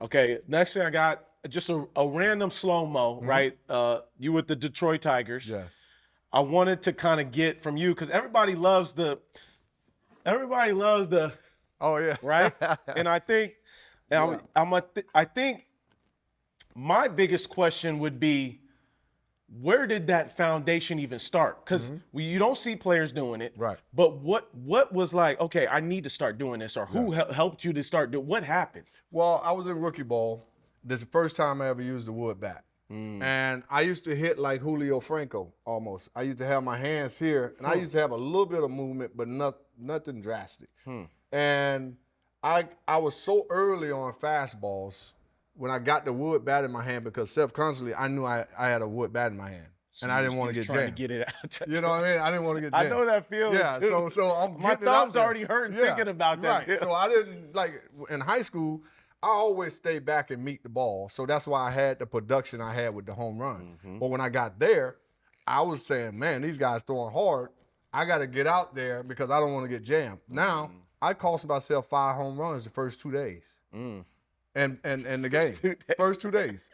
Okay, next thing I got just a random slow-mo, right? You with the Detroit Tigers. Yes. I wanted to kind of get from you because everybody loves the Oh yeah. right, and I think I think my biggest question would be, where did that foundation even start? Because you don't see players doing it, Right. But what was like? Okay, I need to start doing this, or who helped you to start doing? What happened? Well, I was in rookie ball. This is the first time I ever used the wood bat. And I used to hit like Julio Franco almost. I used to have my hands here, and I used to have a little bit of movement, but nothing drastic. And I was so early on fastballs when I got the wood bat in my hand, because self-consciously I knew I had a wood bat in my hand. And I didn't want to get trying jammed. to get it out. You know what I mean? I didn't want to get jammed. I know that feeling Yeah, too. so I'm my getting it out thumb's there. already hurting thinking about that. Right. So I didn't, like, in high school, I always stay back and meet the ball. So that's why I had the production I had with the home run. But when I got there, I was saying, man, these guys throwing hard. I got to get out there because I don't want to get jammed. Now, I cost myself 5 home runs the first 2 days. And the game. First 2 days.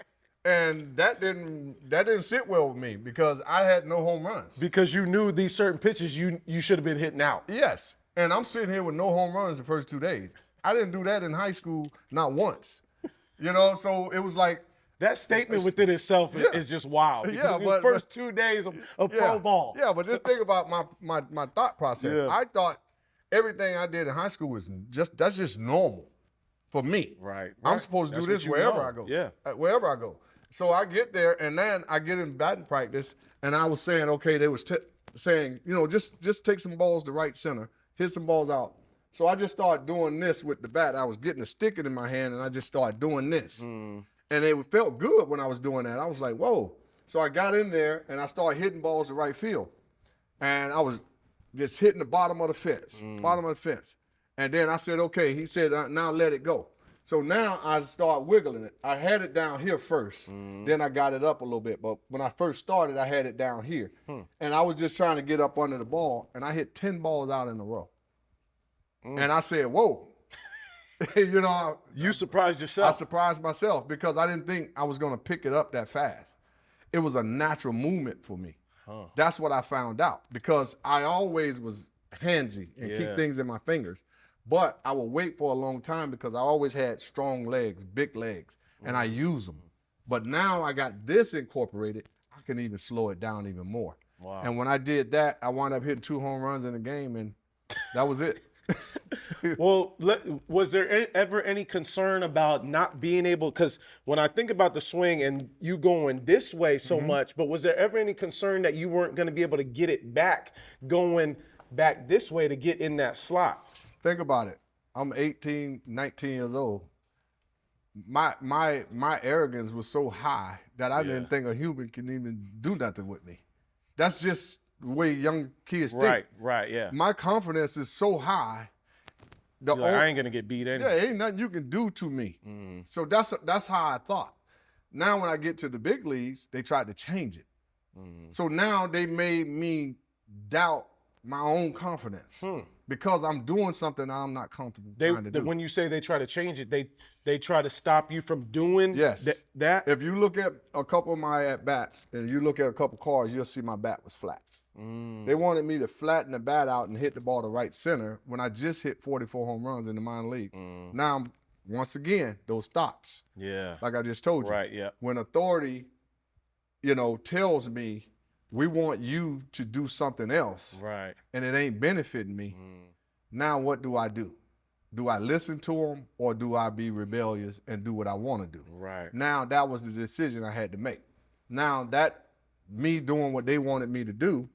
And that didn't sit well with me because I had no home runs. Because you knew these certain pitches you should have been hitting out. Yes. And I'm sitting here with no home runs the first 2 days. I didn't do that in high school, not once. You know, so it was like. That statement within itself is just wild. Because the first 2 days of pro ball. Yeah, but just think about my thought process. Yeah. I thought everything I did in high school was that's just normal for me. Right. I'm supposed to do this wherever I go. Yeah. Wherever I go. So I get there, and then I get in batting practice, and I was saying, okay, they was saying, you know, just take some balls to right center, hit some balls out. So I just started doing this with the bat. I was getting a stick in my hand, and I just started doing this. And it felt good when I was doing that. I was like, whoa. So I got in there, and I started hitting balls to right field. And I was just hitting the bottom of the fence, And then I said, okay. He said, now let it go. So now I start wiggling it. I had it down here first. Then I got it up a little bit. But when I first started, I had it down here. And I was just trying to get up under the ball, and I hit 10 balls out in a row. And I said, whoa. You know, You surprised yourself. I surprised myself because I didn't think I was going to pick it up that fast. It was a natural movement for me. That's what I found out because I always was handsy and keep things in my fingers. But I would wait for a long time because I always had strong legs, big legs, and I use them. But now I got this incorporated, I can even slow it down even more. Wow. And when I did that, I wound up hitting 2 home runs in the game, and that was it. Well, was there ever any concern about not being able, because when I think about the swing and you going this way so much, but was there ever any concern that you weren't going to be able to get it back, going back this way to get in that slot? Think about it. I'm 18, 19 years old. My arrogance was so high that I didn't think a human can even do nothing with me. That's just the way young kids think. Right, yeah. My confidence is so high. I ain't gonna get beat anyway. Yeah, ain't nothing you can do to me. So that's how I thought. Now when I get to the big leagues, they tried to change it. So now they made me doubt my own confidence because I'm doing something that I'm not comfortable trying to do. When you say they try to change it, they try to stop you from doing that? If you look at a couple of my at-bats and you look at a couple cards, you'll see my bat was flat. They wanted me to flatten the bat out and hit the ball to right center when I just hit 44 home runs in the minor leagues. Now, once again, those thoughts. Yeah. Like I just told you. Right, yeah. When authority, you know, tells me we want you to do something else, right, and it ain't benefiting me, now what do I do? Do I listen to them or do I be rebellious and do what I want to do? Right. Now that was the decision I had to make. Now that me doing what they wanted me to do,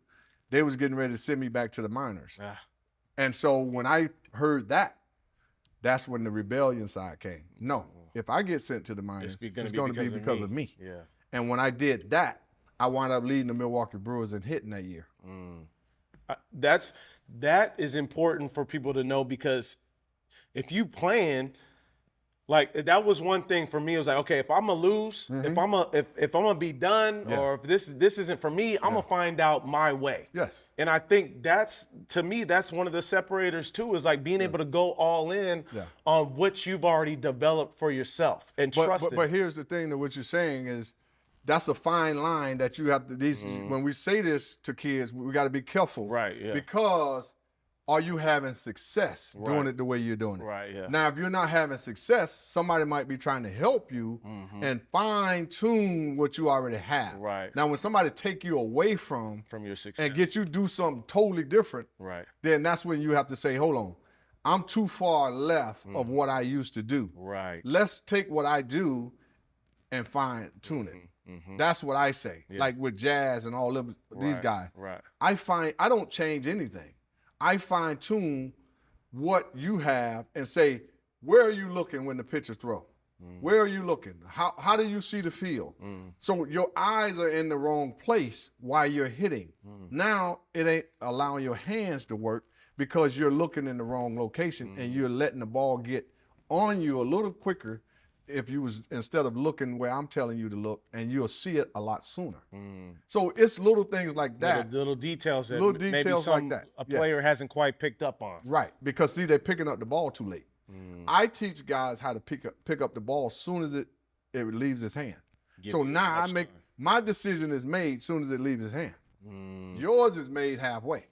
they was getting ready to send me back to the minors. And so when I heard that, that's when the rebellion side came. No, if I get sent to the minors, it's going to be because of me. Yeah. And when I did that, I wound up leading the Milwaukee Brewers in hitting that year. That is important for people to know because if you playing, Like that was one thing for me. It was like, okay, if I'm gonna lose, if I'm gonna be done, or if this isn't for me, I'm gonna find out my way. Yes. And I think that's, to me, that's one of the separators too, is like being able to go all in on what you've already developed for yourself and trust it. But here's the thing that what you're saying is that's a fine line that you have to, when we say this to kids, we got to be careful. Right, yeah. Because are you having success doing it the way you're doing it? Right, yeah. Now, if you're not having success, somebody might be trying to help you and fine tune what you already have. Right. Now, when somebody take you away from your success and get you to do something totally different, then that's when you have to say, hold on, I'm too far left of what I used to do. Right. Let's take what I do and fine tune it. That's what I say. Like with jazz and all them, these guys. Right. I don't change anything. I fine tune what you have and say, where are you looking when the pitcher throw? Where are you looking? How do you see the field? So your eyes are in the wrong place while you're hitting. Now it ain't allowing your hands to work because you're looking in the wrong location and you're letting the ball get on you a little quicker if you was, instead of looking where I'm telling you to look, and you'll see it a lot sooner. So it's little things like that. Little details that Little maybe details like that. a player hasn't quite picked up on. Right, because see, they're picking up the ball too late. I teach guys how to pick up the ball as soon as it leaves his hand. So now my decision is made as soon as it leaves his hand. Yours is made halfway.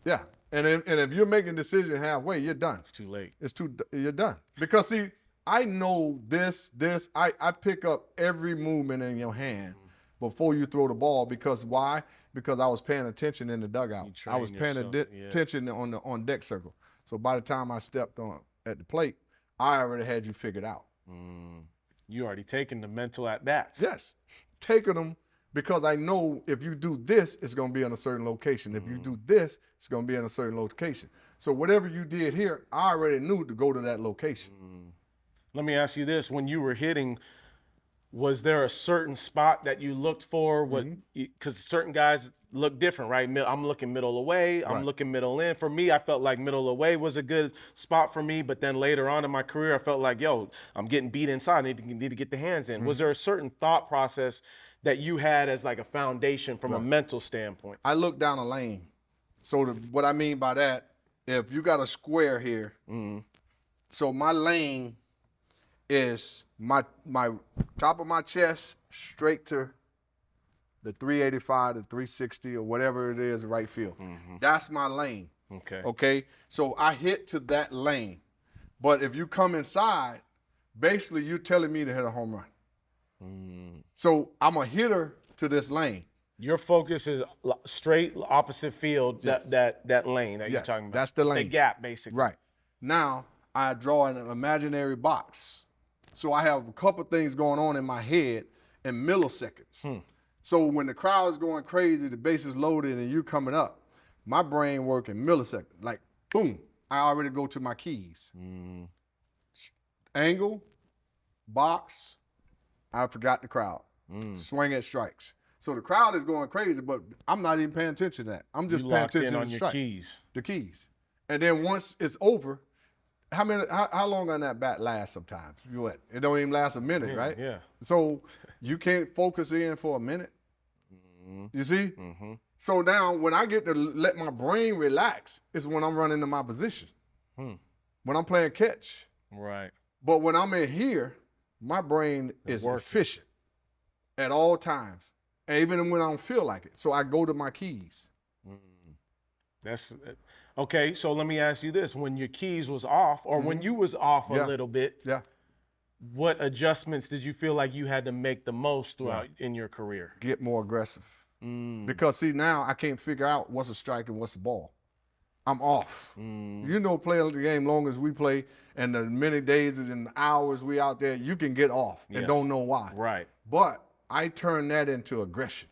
Yeah. And if you're making a decision halfway, you're done. It's too late. You're done. Because see, I know I pick up every movement in your hand before you throw the ball. Because why? Because I was paying attention in the dugout. I was paying attention on deck circle. So by the time I stepped on at the plate, I already had you figured out. You already taken the mental at bats. Yes, taking them. Because I know if you do this, it's going to be in a certain location. If you do this, it's going to be in a certain location. So whatever you did here, I already knew to go to that location. Let me ask you this. When you were hitting, was there a certain spot that you looked for? Because certain guys look different, right? I'm looking middle away. I'm looking middle in. For me, I felt like middle away was a good spot for me. But then later on in my career, I felt like, yo, I'm getting beat inside. I need to get the hands in. Was there a certain thought process that you had as like a foundation from a mental standpoint? I look down a lane. So what I mean by that, if you got a square here, so my lane is my top of my chest straight to the 385 to 360 or whatever it is, right field. That's my lane. Okay. So I hit to that lane. But if you come inside, basically you're telling me to hit a home run. So I'm a hitter to this lane. Your focus is straight opposite field, that lane that you're talking about. That's the lane. The gap, basically. Right. Now, I draw an imaginary box. So I have a couple things going on in my head in milliseconds. So when the crowd is going crazy, the base is loaded, and you coming up, my brain work in milliseconds. Like, boom, I already go to my keys. Angle, box, I forgot the crowd. Swing at strikes. So the crowd is going crazy, but I'm not even paying attention to that. I'm just paying attention to the strike. Keys. The keys. And then once it's over, how long on that bat lasts sometimes? It don't even last a minute, right? Yeah. So you can't focus in for a minute. You see? So now when I get to let my brain relax is when I'm running to my position. When I'm playing catch. Right. But when I'm in here, my brain is efficient at all times, even when I don't feel like it. So I go to my keys. That's okay. So let me ask you this: when your keys was off, or when you was off a little bit, what adjustments did you feel like you had to make the most throughout in your career? Get more aggressive. Because see, now I can't figure out what's a strike and what's a ball. I'm off. You know, playing the game long as we play, and the many days and hours we out there, you can get off and don't know why. Right. But I turn that into aggression.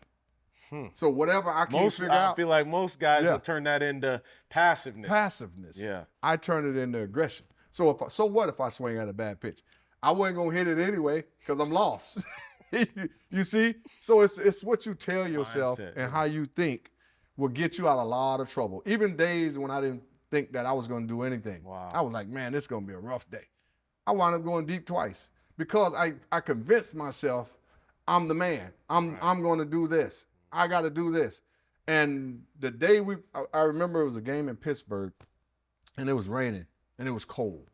So whatever I can't figure out. I feel like most guys will turn that into passiveness. Yeah. I turn it into aggression. So what if I swing at a bad pitch? I wasn't gonna hit it anyway because I'm lost. You see? So it's what you tell yourself and how you think will get you out of a lot of trouble. Even days when I didn't think that I was going to do anything. Wow. I was like, man, this is going to be a rough day. I wound up going deep twice because I convinced myself I'm the man. I'm going to do this. I got to do this. And the day I remember it was a game in Pittsburgh, and it was raining and it was cold.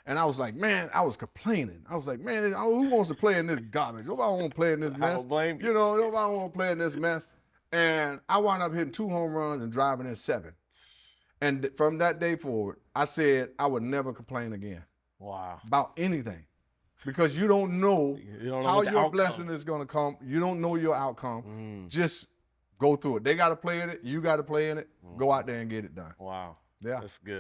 And I was like, man, I was complaining. I was like, man, who wants to play in this garbage? Nobody want to play in this mess. I don't blame you. You know, nobody want to play in this mess. And I wound up hitting 2 home runs and driving in 7. And from that day forward, I said I would never complain again. Wow. About anything. Because you don't know, how your blessing is going to come. You don't know your outcome. Just go through it. They got to play in it. You got to play in it. Go out there and get it done. Wow. Yeah. That's good.